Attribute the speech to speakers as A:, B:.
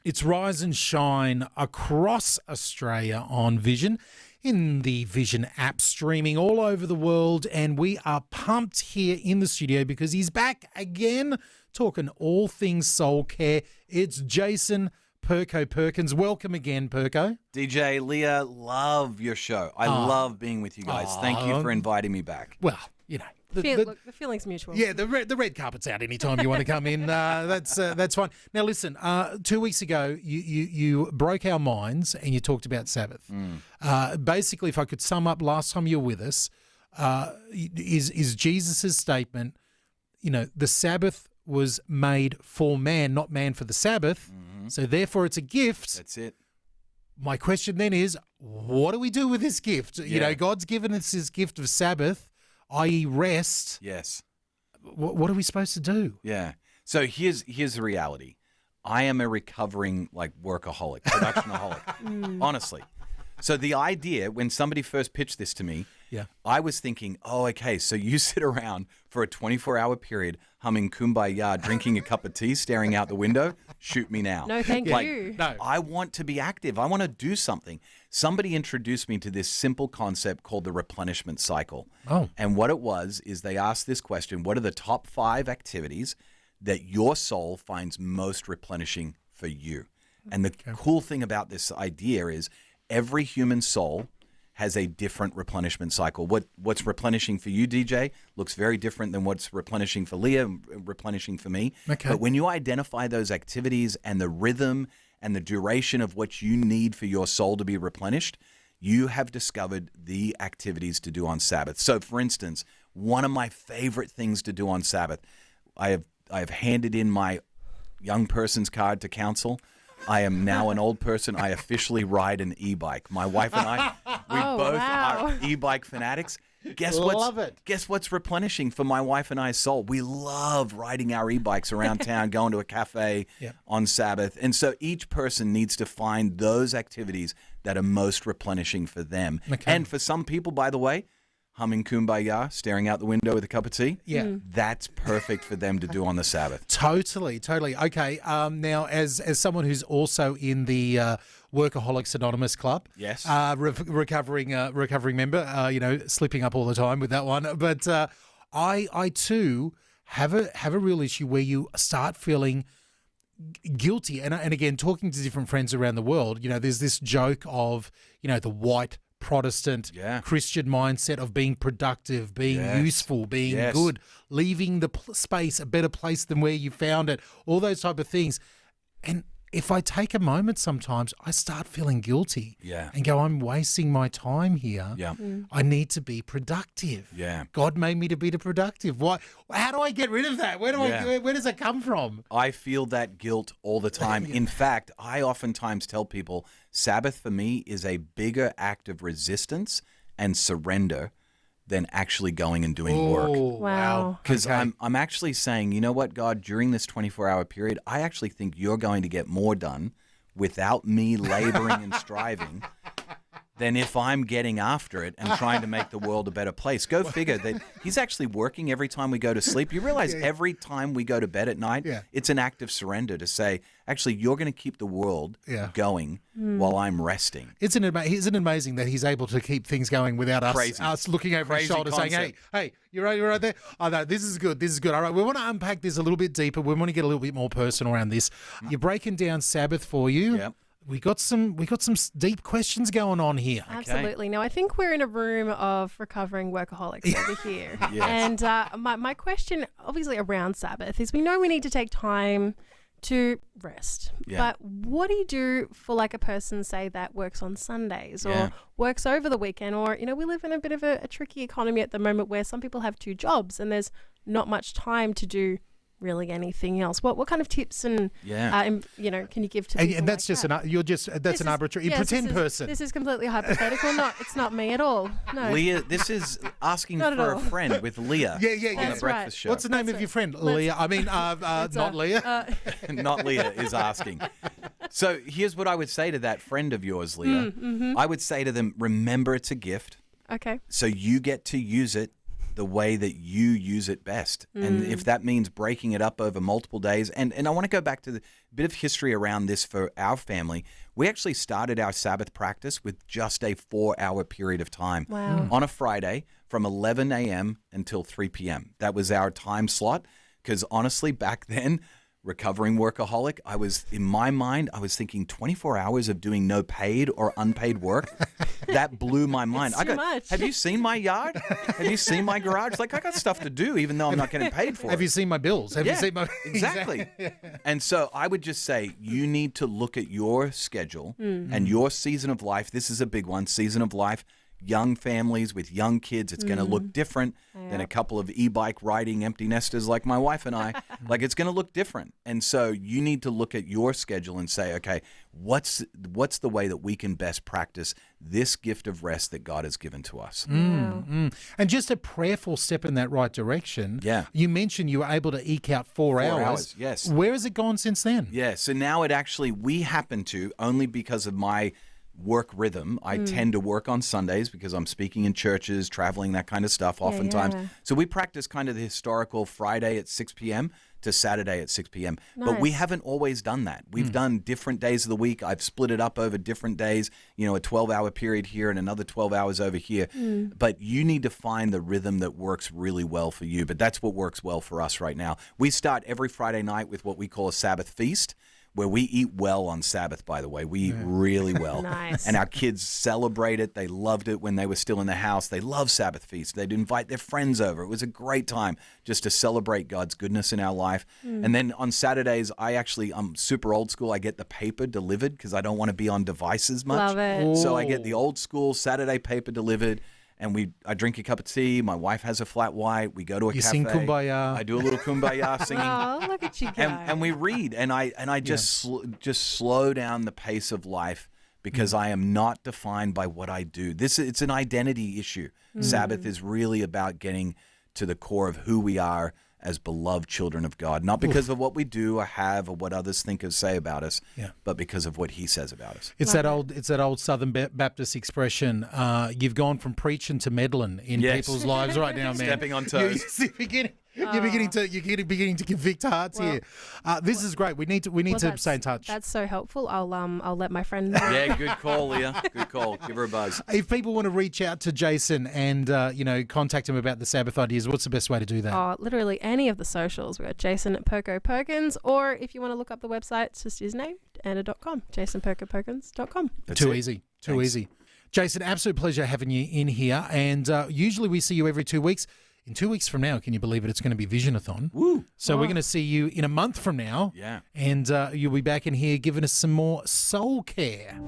A: It's Rise and Shine across Australia on Vision, in the Vision app, streaming all over the world, and we are pumped here in the studio because he's back again talking all things soul care. It's Jason Perkins. Welcome again, Perko.
B: DJ Leah, love your show. I love being with you guys. Thank you for inviting me back.
A: Well, you know.
C: Look, the feeling's mutual.
A: Yeah, the red carpet's out anytime you want to come in. That's fine. Now, listen, 2 weeks ago, you broke our minds and you talked about Sabbath. Basically, if I could sum up last time you were with us, is Jesus' statement, you know, the Sabbath was made for man, not man for the Sabbath. So therefore, it's a gift.
B: That's it.
A: My question then is, what do we do with this gift? You know, God's given us this gift of Sabbath, i.e. rest.
B: Yes.
A: What are we supposed to do?
B: Yeah. So here's the reality. I am a recovering workaholic, productionaholic, honestly. So the idea, when somebody first pitched this to me, I was thinking, okay, so you sit around for a 24-hour period humming Kumbaya, drinking a cup of tea, staring out the window, shoot me now.
C: No, thank you.
A: No.
B: I want to be active. I want to do something. Somebody introduced me to this simple concept called the replenishment cycle. And what it was is they asked this question: what are the top 5 activities that your soul finds most replenishing for you? And the cool thing about this idea is every human soul has a different replenishment cycle. What's replenishing for you, DJ, looks very different than what's replenishing for Leah, replenishing for me.
A: Okay.
B: But when you identify those activities and the rhythm and the duration of what you need for your soul to be replenished, you have discovered the activities to do on Sabbath. So, for instance, one of my favorite things to do on Sabbath, I have handed in my young person's card to council. I am now an old person. I officially ride an e-bike. My wife and I, we both are e-bike fanatics. Guess what's replenishing for my wife and I's soul? We love riding our e-bikes around town, going to a cafe on Sabbath. And so each person needs to find those activities that are most replenishing for them. Okay. And for some people, by the way, humming Kumbaya, staring out the window with a cup of tea. That's perfect for them to do on the Sabbath.
A: Totally. Okay. Now, as someone who's also in the Workaholics Anonymous Club,
B: yes,
A: recovering member, slipping up all the time with that one. But I too have a real issue where you start feeling guilty. And again, talking to different friends around the world, there's this joke of, the white Protestant Christian mindset of being productive, being useful, being good, leaving the space a better place than where you found it, all those type of things. And if I take a moment sometimes, I start feeling guilty and go, I'm wasting my time here. I need to be productive. God made me to be productive. Why? How do I get rid of that? Where does it come from?
B: I feel that guilt all the time. In fact, I oftentimes tell people Sabbath for me is a bigger act of resistance and surrender than actually going and doing work.
C: Wow.
B: Because I'm actually saying, you know what, God, during this 24-hour period, I actually think you're going to get more done without me laboring and striving than if I'm getting after it and trying to make the world a better place. Go figure that he's actually working every time we go to sleep. You realize every time we go to bed at night, it's an act of surrender to say, actually, you're going to keep the world going while I'm resting.
A: Isn't it amazing that he's able to keep things going without us looking over his shoulder saying, hey, you're right there? Oh, no, this is good. All right, we want to unpack this a little bit deeper. We want to get a little bit more personal around this. You're breaking down Sabbath for you.
B: Yep.
A: We got some deep questions going on here.
C: Absolutely. Now, I think we're in a room of recovering workaholics over here. And my question, obviously around Sabbath, is we know we need to take time to rest. But what do you do for a person, say, that works on Sundays or works over the weekend? Or, we live in a bit of a tricky economy at the moment where some people have 2 jobs and there's not much time to do really anything else. What kind of tips and can you give to people?
A: And that's just an arbitrary pretend person.
C: This is completely hypothetical. It's not me at all. No,
B: Leah, this is asking for a friend with Leah. On the breakfast show.
A: What's the name of your friend? Leah. I mean, not Leah.
B: Not Leah is asking. So here's what I would say to that friend of yours, Leah. I would say to them, remember it's a gift.
C: Okay.
B: So you get to use it the way that you use it best. And if that means breaking it up over multiple days, and I want to go back to the bit of history around this for our family. We actually started our Sabbath practice with just a 4-hour period of time on a Friday from 11 a.m. until 3 p.m. That was our time slot, because honestly, back then, recovering workaholic, in my mind, I was thinking 24 hours of doing no paid or unpaid work. That blew my mind.
C: It's too much.
B: Have you seen my yard? Have you seen my garage? Like, I got stuff to do, even though I'm not getting paid for it.
A: Have you seen my bills? Have you seen my
B: exactly. And so I would just say you need to look at your schedule and your season of life. This is a big one, season of life. Young families with young kids, it's going to look different than a couple of e-bike riding empty nesters like my wife and I. Like, it's going to look different. And so you need to look at your schedule and say, okay, what's the way that we can best practice this gift of rest that God has given to us?
A: And just a prayerful step in that right direction.
B: Yeah.
A: You mentioned you were able to eke out 4 hours.
B: 4 hours, yes.
A: Where has it gone since then?
B: Yeah, so now we happen to, only because of my work rhythm. I tend to work on Sundays because I'm speaking in churches, traveling, that kind of stuff oftentimes. Yeah. So we practice kind of the historical Friday at 6 p.m. to Saturday at 6 p.m.
C: Nice.
B: But we haven't always done that. We've done different days of the week. I've split it up over different days, a 12-hour period here and another 12 hours over here. But you need to find the rhythm that works really well for you. But that's what works well for us right now. We start every Friday night with what we call a Sabbath feast, where we eat well on Sabbath, by the way. We eat really well.
C: Nice.
B: And our kids celebrate it. They loved it when they were still in the house. They love Sabbath feast. They'd invite their friends over. It was a great time just to celebrate God's goodness in our life. And then on Saturdays, I'm super old school. I get the paper delivered because I don't want to be on devices much.
C: Love it.
B: So I get the old school Saturday paper delivered. And I drink a cup of tea. My wife has a flat white. We go to a cafe.
A: You sing Kumbaya.
B: I do a little Kumbaya singing.
C: Oh, look at you go.
B: And we read. And I just slow down the pace of life because I am not defined by what I do. It's an identity issue. Sabbath is really about getting to the core of who we are as beloved children of God, not because of what we do or have or what others think or say about us, but because of what He says about us.
A: It's that old Southern Baptist expression. You've gone from preaching to meddling in people's lives right now, man.
B: Stepping on toes.
A: You're beginning to convict hearts here. This is great. We need to stay in touch.
C: That's so helpful. I'll let my friend know.
B: Yeah, good call, Leah. Good call. Give her a buzz.
A: If people want to reach out to Jason and contact him about the Sabbath ideas, what's the best way to do that?
C: Literally any of the socials. We've got Jason at Perkins, or if you want to look up the website, it's just his name, and.com, jasonperkins.com.
A: Too easy. Too easy. Jason, absolute pleasure having you in here. And usually we see you every 2 weeks. In 2 weeks from now, can you believe it? It's going to be Visionathon.
B: Woo.
A: So we're going to see you in a month from now.
B: Yeah.
A: And you'll be back in here giving us some more soul care.